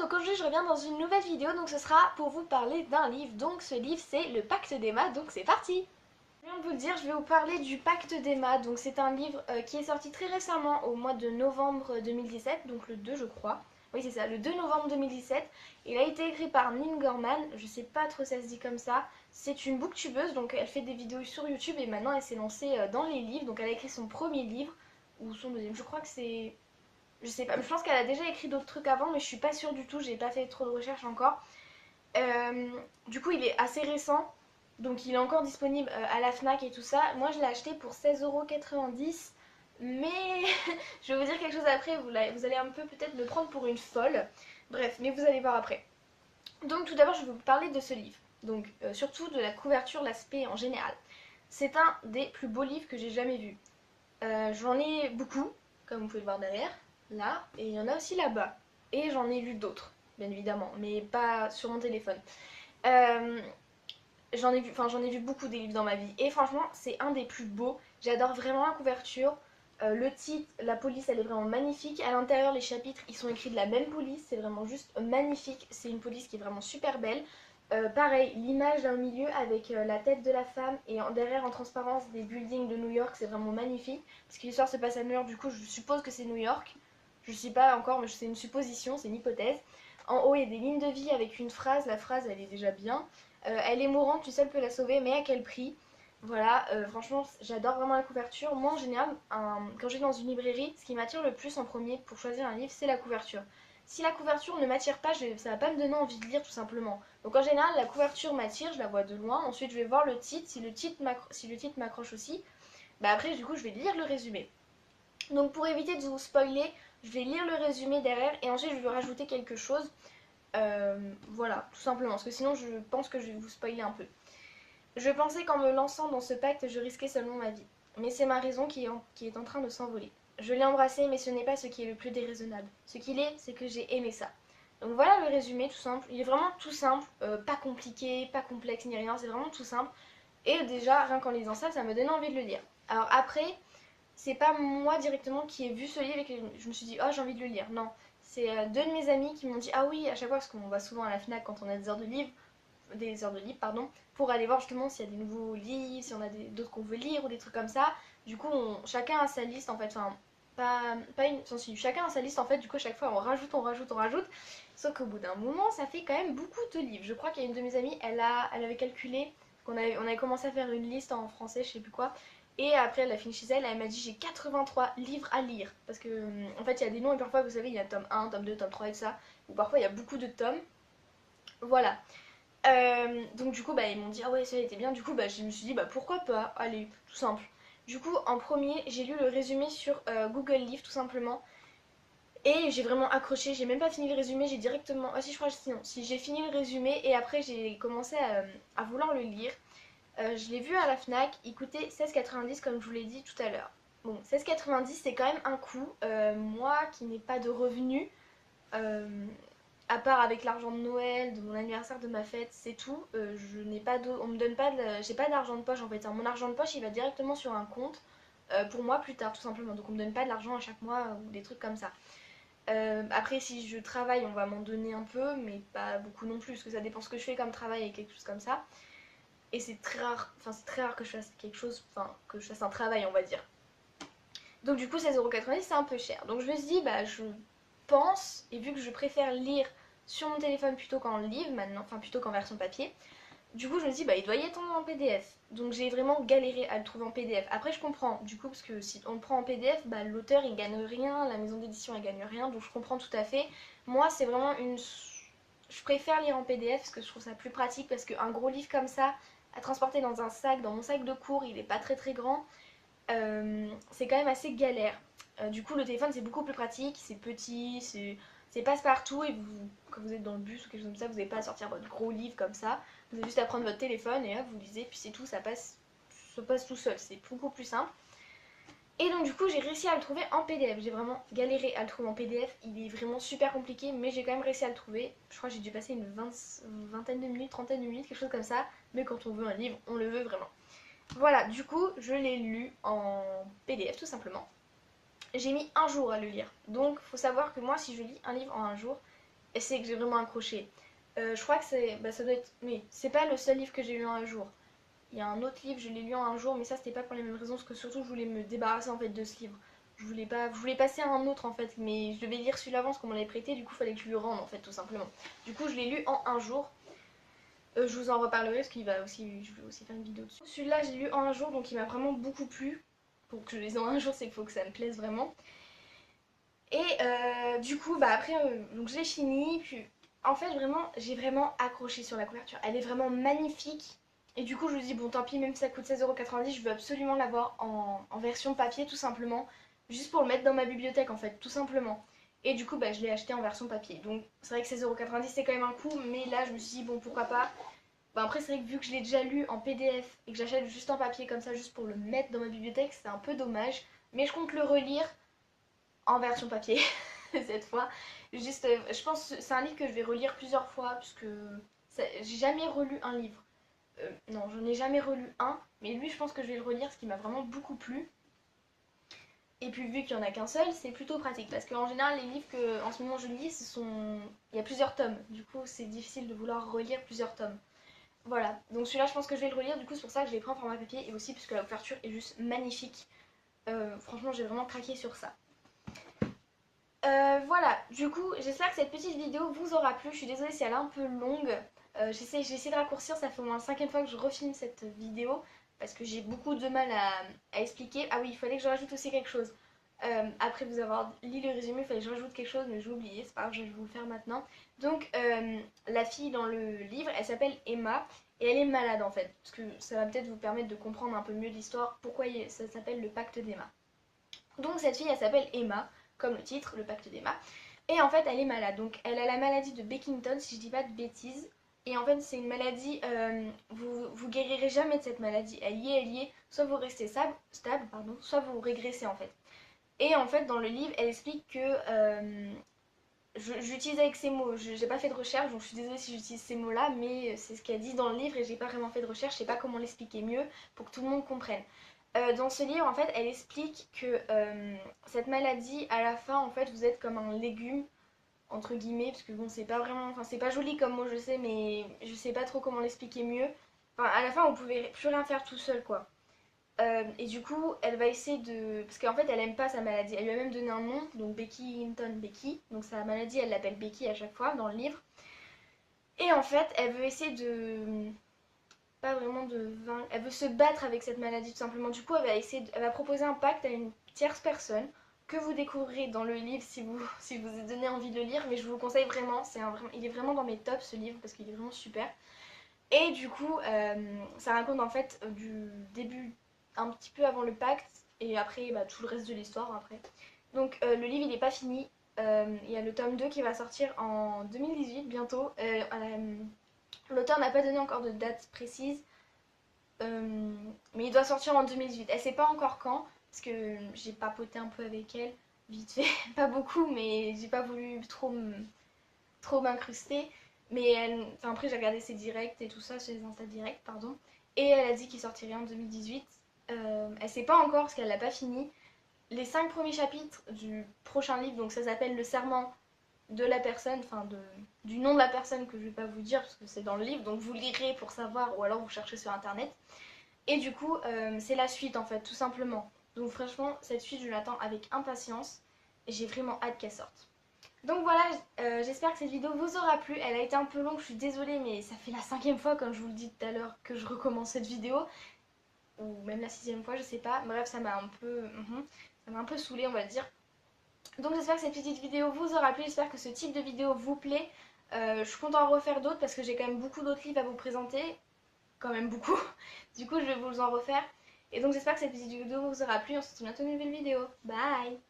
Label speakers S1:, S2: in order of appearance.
S1: donc aujourd'hui je reviens dans une nouvelle vidéo, donc ce sera pour vous parler d'un livre. Donc ce livre c'est Le Pacte d'Emma, donc c'est parti. Je viens de vous le dire, je vais vous parler du Pacte d'Emma. Donc c'est un livre qui est sorti très récemment au mois de novembre 2017, donc le 2 je crois. Oui c'est ça, le 2 novembre 2017. Il a été écrit par Neil Gaiman, je sais pas trop si ça se dit comme ça. C'est une booktubeuse, donc elle fait des vidéos sur YouTube et maintenant elle s'est lancée dans les livres. Donc elle a écrit son premier livre, ou son deuxième, je crois que c'est... Je sais pas, je pense qu'elle a déjà écrit d'autres trucs avant, mais je suis pas sûre du tout, j'ai pas fait trop de recherches encore. Du coup, il est assez récent, donc il est encore disponible à la Fnac et tout ça. Moi, je l'ai acheté pour 16,90 €, mais je vais vous dire quelque chose après, vous allez un peu peut-être me prendre pour une folle. Bref, mais vous allez voir après. Donc, tout d'abord, je vais vous parler de ce livre. Donc, surtout de la couverture, l'aspect en général. C'est un des plus beaux livres que j'ai jamais vu. J'en ai beaucoup, comme vous pouvez le voir derrière, là, et il y en a aussi là-bas. Et j'en ai lu d'autres, bien évidemment, mais pas sur mon téléphone. Euh, j'en ai vu beaucoup des livres dans ma vie, et franchement, c'est un des plus beaux. J'adore vraiment la couverture. Le titre, la police, elle est vraiment magnifique. À l'intérieur, les chapitres, ils sont écrits de la même police. C'est vraiment juste magnifique. C'est une police qui est vraiment super belle. Pareil, l'image là au milieu avec la tête de la femme et derrière en transparence des buildings de New York, c'est vraiment magnifique. Parce que l'histoire se passe à New York, du coup je suppose que c'est New York. Je ne sais pas encore, mais c'est une supposition, c'est une hypothèse. En haut, il y a des lignes de vie avec une phrase. La phrase, elle est déjà bien. Elle est mourante, tu seul peux la sauver, mais à quel prix? Voilà, franchement, j'adore vraiment la couverture. Moi, en général, quand je vais dans une librairie, ce qui m'attire le plus en premier pour choisir un livre, c'est la couverture. Si la couverture ne m'attire pas, ça va pas me donner envie de lire tout simplement. Donc en général, la couverture m'attire, je la vois de loin. Ensuite, je vais voir le titre. Si le titre m'accroche aussi, bah après, du coup, je vais lire le résumé. Donc pour éviter de vous spoiler, je vais lire le résumé derrière et ensuite je vais rajouter quelque chose. Voilà, tout simplement, parce que sinon je pense que je vais vous spoiler un peu. Je pensais qu'en me lançant dans ce pacte, je risquais seulement ma vie. Mais c'est ma raison qui est en train de s'envoler. Je l'ai embrassé, mais ce n'est pas ce qui est le plus déraisonnable. Ce qu'il est, c'est que j'ai aimé ça. Donc voilà le résumé, tout simple. Il est vraiment tout simple, pas compliqué, pas complexe ni rien, c'est vraiment tout simple. Et déjà, rien qu'en lisant ça, ça me donne envie de le lire. Alors après, c'est pas moi directement qui ai vu ce livre et que je me suis dit, oh j'ai envie de le lire. Non, c'est deux de mes amis qui m'ont dit, ah oui, à chaque fois, parce qu'on va souvent à la Fnac quand on a des heures de livre, pardon, pour aller voir justement s'il y a des nouveaux livres, si on a d'autres qu'on veut lire ou des trucs comme ça. Du coup, chacun a sa liste en fait, enfin, pas une, enfin, si, chacun a sa liste en fait, du coup, à chaque fois on rajoute, on rajoute, on rajoute. Sauf qu'au bout d'un moment, ça fait quand même beaucoup de livres. Je crois qu'il y a une de mes amies, elle avait calculé, on avait commencé à faire une liste en français, je sais plus quoi. Et après, elle a fini chez elle, elle m'a dit j'ai 83 livres à lire. Parce que, en fait, il y a des noms et parfois, vous savez, il y a tome 1, tome 2, tome 3 et tout ça. Ou parfois, il y a beaucoup de tomes. Voilà. Donc du coup bah ils m'ont dit ah ouais ça a été bien, du coup bah je me suis dit bah pourquoi pas, allez, tout simple. Du coup en premier j'ai lu le résumé sur Google Livre tout simplement et j'ai vraiment accroché, j'ai même pas fini le résumé, j'ai directement, ah si je crois sinon, si j'ai fini le résumé et après j'ai commencé à vouloir le lire. Je l'ai vu à la Fnac, il coûtait 16,90 comme je vous l'ai dit tout à l'heure. Bon 16,90 c'est quand même un coût, moi qui n'ai pas de revenus, euh, à part avec l'argent de Noël, de mon anniversaire, de ma fête, c'est tout. Je n'ai pas on me donne pas j'ai pas d'argent de poche en fait. Mon argent de poche il va directement sur un compte pour moi plus tard tout simplement. Donc on me donne pas de l'argent à chaque mois ou des trucs comme ça. Après si je travaille on va m'en donner un peu mais pas beaucoup non plus parce que ça dépend ce que je fais comme travail et quelque chose comme ça. Et c'est très rare, enfin c'est très rare que je fasse quelque chose, enfin que je fasse un travail on va dire. Donc du coup 16,90 € c'est un peu cher. Donc je me suis dit bah je pense, et vu que je préfère lire sur mon téléphone plutôt qu'en livre maintenant, enfin plutôt qu'en version papier, du coup je me suis dit bah il doit y être en PDF. Donc j'ai vraiment galéré à le trouver en PDF. Après je comprends du coup parce que si on le prend en PDF, bah l'auteur il gagne rien, la maison d'édition elle gagne rien, donc je comprends tout à fait. Moi c'est vraiment je préfère lire en PDF parce que je trouve ça plus pratique parce qu'un gros livre comme ça à transporter dans un sac, dans mon sac de cours, il est pas très très grand. C'est quand même assez galère. Du coup, le téléphone c'est beaucoup plus pratique, c'est petit, c'est passe-partout et quand vous êtes dans le bus ou quelque chose comme ça, vous n'avez pas à sortir votre gros livre comme ça. Vous avez juste à prendre votre téléphone et hop, vous lisez, puis c'est tout, ça passe tout seul, c'est beaucoup plus simple. Et donc du coup, j'ai réussi à le trouver en PDF. J'ai vraiment galéré à le trouver en PDF. Il est vraiment super compliqué, mais j'ai quand même réussi à le trouver. Je crois que j'ai dû passer une vingtaine de minutes, trentaine de minutes, quelque chose comme ça. Mais quand on veut un livre, on le veut vraiment. Voilà, du coup, je l'ai lu en PDF tout simplement. J'ai mis un jour à le lire. Donc, faut savoir que moi, si je lis un livre en un jour, c'est que j'ai vraiment accroché. Je crois que ça doit être... Oui, c'est pas le seul livre que j'ai lu en un jour. Il y a un autre livre, je l'ai lu en un jour, mais ça c'était pas pour les mêmes raisons, parce que surtout je voulais me débarrasser en fait de ce livre. Je voulais passer à un autre en fait, mais je devais lire celui-là avant parce qu'on m'en l'avait prêté, du coup il fallait que je lui rende en fait tout simplement. Du coup je l'ai lu en un jour. Je vous en reparlerai parce je vais aussi faire une vidéo dessus. Celui-là j'ai lu en un jour, donc il m'a vraiment beaucoup plu. Pour que je le lise en un jour, c'est qu'il faut que ça me plaise vraiment. Et du coup, bah après, donc je l'ai fini. Puis en fait, vraiment, j'ai vraiment accroché sur la couverture. Elle est vraiment magnifique. Et du coup, je me dis, bon, tant pis, même si ça coûte 16,90 €, je veux absolument l'avoir en version papier, tout simplement. Juste pour le mettre dans ma bibliothèque, en fait, tout simplement. Et du coup, bah, je l'ai acheté en version papier. Donc, c'est vrai que 16,90 € c'est quand même un coup. Mais là, je me suis dit, bon, pourquoi pas. Bah, après, c'est vrai que vu que je l'ai déjà lu en PDF et que j'achète juste en papier comme ça, juste pour le mettre dans ma bibliothèque, c'est un peu dommage. Mais je compte le relire en version papier cette fois. Juste, je pense que c'est un livre que je vais relire plusieurs fois puisque j'ai jamais relu un livre. Non, je n'ai jamais relu un, mais lui, je pense que je vais le relire, ce qui m'a vraiment beaucoup plu. Et puis vu qu'il n'y en a qu'un seul, c'est plutôt pratique parce qu'en général, les livres que en ce moment je lis, il y a plusieurs tomes. Du coup, c'est difficile de vouloir relire plusieurs tomes. Voilà, donc celui-là, je pense que je vais le relire. Du coup, c'est pour ça que je l'ai pris en format papier et aussi parce que la couverture est juste magnifique. Franchement, j'ai vraiment craqué sur ça. Voilà, du coup, j'espère que cette petite vidéo vous aura plu. Je suis désolée si elle est un peu longue. J'ai essayé de raccourcir, ça fait au moins la 5e fois que je refilme cette vidéo parce que j'ai beaucoup de mal à expliquer. Ah oui, il fallait que je rajoute aussi quelque chose. Après vous avoir lu le résumé, il fallait que je rajoute quelque chose, mais j'ai oublié, c'est pas grave, je vais vous le faire maintenant. Donc, la fille dans le livre, elle s'appelle Emma et elle est malade en fait, parce que ça va peut-être vous permettre de comprendre un peu mieux l'histoire, pourquoi ça s'appelle le pacte d'Emma. Donc cette fille, elle s'appelle Emma, comme le titre, le pacte d'Emma. Et en fait, elle est malade. Donc elle a la maladie de Beckington, si je dis pas de bêtises. Et en fait, c'est une maladie, vous guérirez jamais de cette maladie. Elle y est. Soit vous restez stable, pardon, soit vous régressez en fait. Et en fait, dans le livre, elle explique que j'utilise avec ces mots. J'ai pas fait de recherche, donc je suis désolée si j'utilise ces mots-là, mais c'est ce qu'elle dit dans le livre et j'ai pas vraiment fait de recherche. Je sais pas comment l'expliquer mieux pour que tout le monde comprenne. Dans ce livre, en fait, elle explique que cette maladie, à la fin, en fait, vous êtes comme un légume, entre guillemets, parce que bon, c'est pas vraiment, enfin, c'est pas joli comme mot, je sais, mais je sais pas trop comment l'expliquer mieux. Enfin, à la fin, vous pouvez plus rien faire tout seul, quoi. Et du coup, elle va essayer de... Parce qu'en fait, elle aime pas sa maladie. Elle lui a même donné un nom, donc Becky Hinton Becky. Donc sa maladie, elle l'appelle Becky à chaque fois dans le livre. Et en fait, elle veut essayer de... Pas vraiment de vaincre... Elle veut se battre avec cette maladie, tout simplement. Du coup, elle va proposer un pacte à une tierce personne que vous découvrirez dans le livre si vous êtes donné envie de le lire. Mais je vous le conseille vraiment. Il est vraiment dans mes tops, ce livre, parce qu'il est vraiment super. Et du coup, ça raconte en fait du début un petit peu avant le pacte et après bah, tout le reste de l'histoire après. Donc le livre il n'est pas fini. Il y a le tome 2 qui va sortir en 2018 bientôt. L'auteur n'a pas donné encore de date précise, mais il doit sortir en 2018. Elle sait pas encore quand, parce que j'ai papoté un peu avec elle, vite fait, pas beaucoup, mais j'ai pas voulu trop m'incruster. Mais enfin, après, j'ai regardé ses directs et tout ça, ses Insta directs, pardon. Et elle a dit qu'il sortirait en 2018. Elle sait pas encore parce qu'elle l'a pas fini. Les 5 premiers chapitres du prochain livre, donc ça s'appelle Le serment de la personne, du nom de la personne que je vais pas vous dire parce que c'est dans le livre, donc vous lirez pour savoir ou alors vous cherchez sur internet. Et du coup, c'est la suite en fait, tout simplement. Donc franchement, cette suite, je l'attends avec impatience et j'ai vraiment hâte qu'elle sorte. Donc voilà, j'espère que cette vidéo vous aura plu. Elle a été un peu longue, je suis désolée, mais ça fait la 5e fois, comme je vous le dis tout à l'heure, que je recommence cette vidéo. Ou même la 6e fois, je sais pas. Bref, ça m'a un peu saoulée, on va dire. Donc j'espère que cette petite vidéo vous aura plu. J'espère que ce type de vidéo vous plaît. Je suis contente d'en refaire d'autres parce que j'ai quand même beaucoup d'autres livres à vous présenter. Quand même beaucoup. Du coup, je vais vous en refaire. Et donc j'espère que cette petite vidéo vous aura plu. On se retrouve bientôt dans une nouvelle vidéo. Bye!